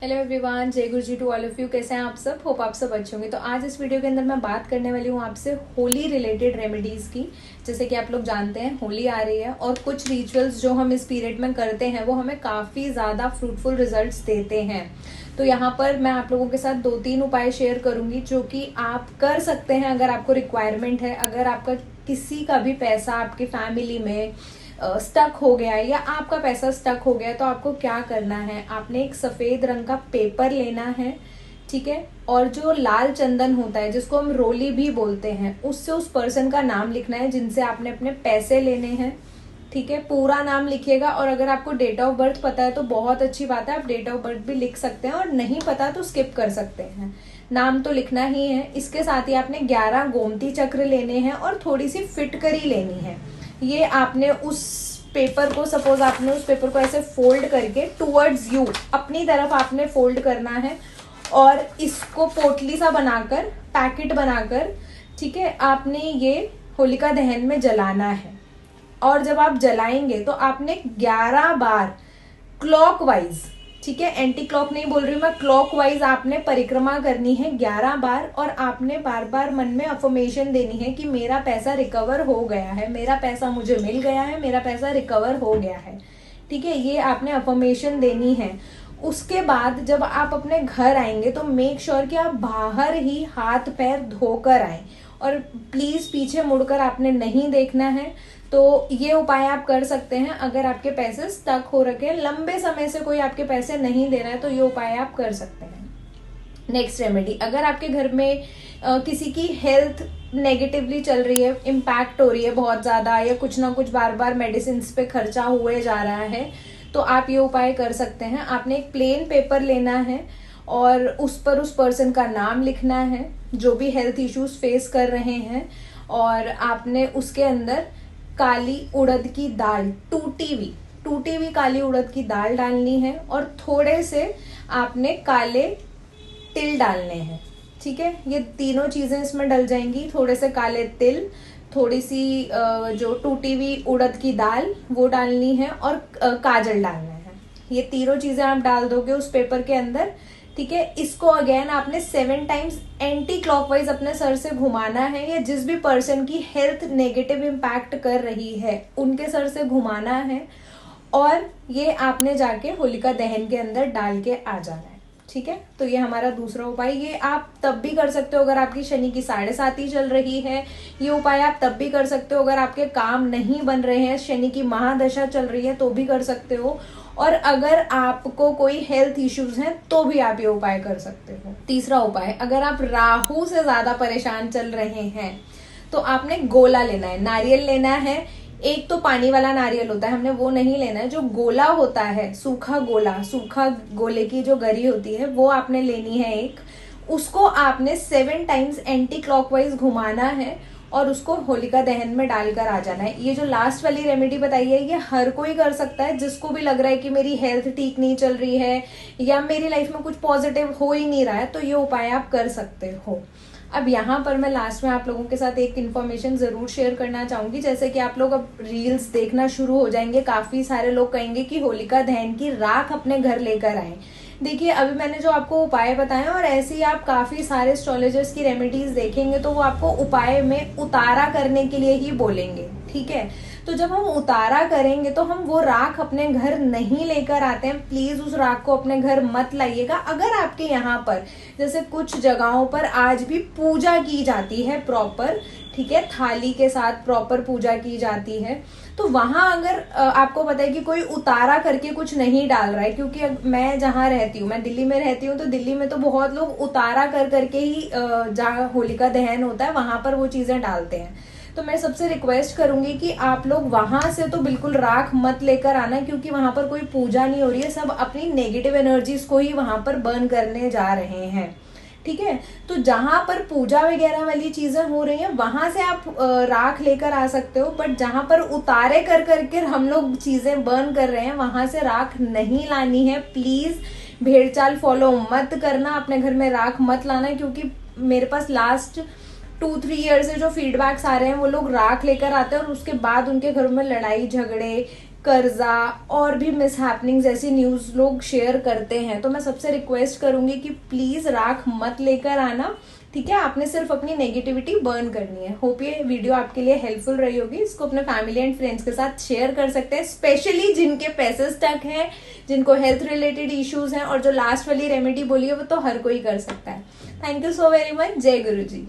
Hello everyone, जय गुरु जी to all of you. कैसे हैं आप सब? होप आप सब अच्छे होंगे। तो आज इस वीडियो के अंदर मैं बात करने वाली हूँ आपसे होली रिलेटेड रेमेडीज की। जैसे कि आप लोग जानते हैं होली आ रही है और कुछ रिचुअल्स जो हम इस पीरियड में करते हैं वो हमें काफ़ी ज़्यादा फ्रूटफुल रिजल्ट्स देते हैं। तो यहाँ पर मैं आप लोगों के साथ 2-3 उपाय शेयर करूंगी जो कि आप कर सकते हैं अगर आपको रिक्वायरमेंट है। अगर आपका किसी का भी पैसा आपकी फैमिली में स्टक हो गया है या आपका पैसा स्टक हो गया है तो आपको क्या करना है, आपने एक सफेद रंग का पेपर लेना है, ठीक है। और जो लाल चंदन होता है जिसको हम रोली भी बोलते हैं, उससे उस पर्सन का नाम लिखना है जिनसे आपने अपने पैसे लेने हैं, ठीक है। पूरा नाम लिखिएगा। और अगर आपको डेट ऑफ बर्थ पता है तो बहुत अच्छी बात है, आप डेट ऑफ बर्थ भी लिख सकते हैं, और नहीं पता तो स्किप कर सकते हैं। नाम तो लिखना ही है। इसके साथ ही आपने 11 गोमती चक्र लेने हैं और थोड़ी सी फिटकरी लेनी है। ये आपने उस पेपर को, सपोज आपने उस पेपर को ऐसे फोल्ड करके टुवर्ड्स यू, अपनी तरफ आपने फोल्ड करना है और इसको पोटली सा बनाकर, पैकेट बनाकर, ठीक है, आपने ये होलिका दहन में जलाना है। और जब आप जलाएंगे तो आपने 11 बार क्लॉकवाइज, ठीक है, एंटी क्लॉक नहीं बोल रही हूँ मैं, क्लॉकवाइज आपने परिक्रमा करनी है 11 बार। और आपने बार बार मन में अफर्मेशन देनी है कि मेरा पैसा रिकवर हो गया है, मेरा पैसा मुझे मिल गया है, मेरा पैसा रिकवर हो गया है, ठीक है। ये आपने अफर्मेशन देनी है। उसके बाद जब आप अपने घर आएंगे तो मेक श्योर कि आप बाहर ही हाथ पैर धोकर आए, और प्लीज पीछे मुड़कर आपने नहीं देखना है। तो ये उपाय आप कर सकते हैं अगर आपके पैसे स्टक हो रखे हैं, लंबे समय से कोई आपके पैसे नहीं दे रहा है, तो ये उपाय आप कर सकते हैं। नेक्स्ट रेमेडी, अगर आपके घर में किसी की हेल्थ नेगेटिवली चल रही है, इम्पैक्ट हो रही है बहुत ज्यादा, या कुछ ना कुछ बार बार मेडिसिन पे खर्चा हुए जा रहा है, तो आप ये उपाय कर सकते हैं। आपने एक प्लेन पेपर लेना है और उस पर उस पर्सन का नाम लिखना है जो भी हेल्थ इश्यूज फेस कर रहे हैं, और आपने उसके अंदर काली उड़द की दाल, टूटी हुई काली उड़द की दाल डालनी है, और थोड़े से आपने काले तिल डालने हैं, ठीक है। ये तीनों चीजें इसमें डल जाएंगी। थोड़े से काले तिल, थोड़ी सी जो टूटी हुई उड़द की दाल वो डालनी है, और काजल डालना है। ये तीनों चीजें आप डाल दोगे उस पेपर के अंदर, ठीक है। इसको अगेन आपने 7 टाइम्स एंटी क्लॉकवाइज अपने सर से घुमाना है, या जिस भी पर्सन की हेल्थ नेगेटिव इम्पैक्ट कर रही है उनके सर से घुमाना है, और ये आपने जाके होलिका दहन के अंदर डाल के आ जाना है, ठीक है। तो ये हमारा दूसरा उपाय। ये आप तब भी कर सकते हो अगर आपकी शनि की 7.5 चल रही है। ये उपाय आप तब भी कर सकते हो अगर आपके काम नहीं बन रहे हैं, शनि की महादशा चल रही है तो भी कर सकते हो, और अगर आपको कोई हेल्थ इश्यूज हैं तो भी आप ये उपाय कर सकते हो। तीसरा उपाय, अगर आप राहु से ज्यादा परेशान चल रहे हैं तो आपने गोला लेना है, नारियल लेना है। एक तो पानी वाला नारियल होता है, हमने वो नहीं लेना है। जो गोला होता है, सूखा गोला, सूखा गोले की जो गरी होती है वो आपने लेनी है एक। उसको आपने 7 टाइम्स एंटी क्लॉकवाइज घुमाना है और उसको होलिका दहन में डालकर आ जाना है। ये जो लास्ट वाली रेमेडी बताई है ये हर कोई कर सकता है, जिसको भी लग रहा है कि मेरी हेल्थ ठीक नहीं चल रही है या मेरी लाइफ में कुछ पॉजिटिव हो ही नहीं रहा है, तो ये उपाय आप कर सकते हो। अब यहाँ पर मैं लास्ट में आप लोगों के साथ एक इन्फॉर्मेशन जरूर शेयर करना चाहूंगी। जैसे कि आप लोग अब रील्स देखना शुरू हो जाएंगे, काफी सारे लोग कहेंगे कि होलिका दहन की राख अपने घर लेकर आए। देखिए, अभी मैंने जो आपको उपाय बताए और ऐसे ही आप काफी सारे एस्ट्रोलॉजर्स की रेमेडीज देखेंगे तो वो आपको उपाय में उतारा करने के लिए ही बोलेंगे, ठीक है। तो जब हम उतारा करेंगे तो हम वो राख अपने घर नहीं लेकर आते हैं। प्लीज उस राख को अपने घर मत लाइएगा। अगर आपके यहाँ पर जैसे कुछ जगहों पर आज भी पूजा की जाती है प्रॉपर, ठीक है, थाली के साथ प्रॉपर पूजा की जाती है, तो वहां अगर आपको पता है कि कोई उतारा करके कुछ नहीं डाल रहा है, क्योंकि मैं जहाँ रहती हूँ, मैं दिल्ली में रहती हूँ, तो दिल्ली में तो बहुत लोग उतारा कर करके ही जहाँ होलिका दहन होता है वहां पर वो चीजें डालते हैं। तो मैं सबसे रिक्वेस्ट करूंगी कि आप लोग वहां से तो बिल्कुल राख मत लेकर आना, क्योंकि वहां पर कोई पूजा नहीं हो रही है, सब अपनी नेगेटिव एनर्जीज को ही वहां पर बर्न करने जा रहे हैं, ठीक है। तो जहां पर पूजा वगैरह वाली चीजें हो रही हैं वहां से आप राख लेकर आ सकते हो, बट जहां पर उतारे कर करके हम लोग चीजें बर्न कर रहे हैं वहां से राख नहीं लानी है। प्लीज भेड़चाल फॉलो मत करना, अपने घर में राख मत लाना, क्योंकि मेरे पास लास्ट 2-3 ईयर से जो फीडबैक्स आ रहे हैं वो लोग राख लेकर आते हैं और उसके बाद उनके घरों में लड़ाई झगड़े, कर्जा और भी मिसहैपनिंग्स ऐसी न्यूज लोग शेयर करते हैं, तो मैं सबसे रिक्वेस्ट करूंगी कि प्लीज राख मत लेकर आना, ठीक है। आपने सिर्फ अपनी नेगेटिविटी बर्न करनी है। होप ये वीडियो आपके लिए हेल्पफुल रही होगी। इसको अपने फैमिली एंड फ्रेंड्स के साथ शेयर कर सकते हैं, स्पेशली जिनके पैसे स्टक हैं, जिनको हेल्थ रिलेटेड इश्यूज हैं, और जो लास्ट वाली रेमेडी बोली है वो तो हर कोई कर सकता है। Thank you so very much. जय गुरु जी।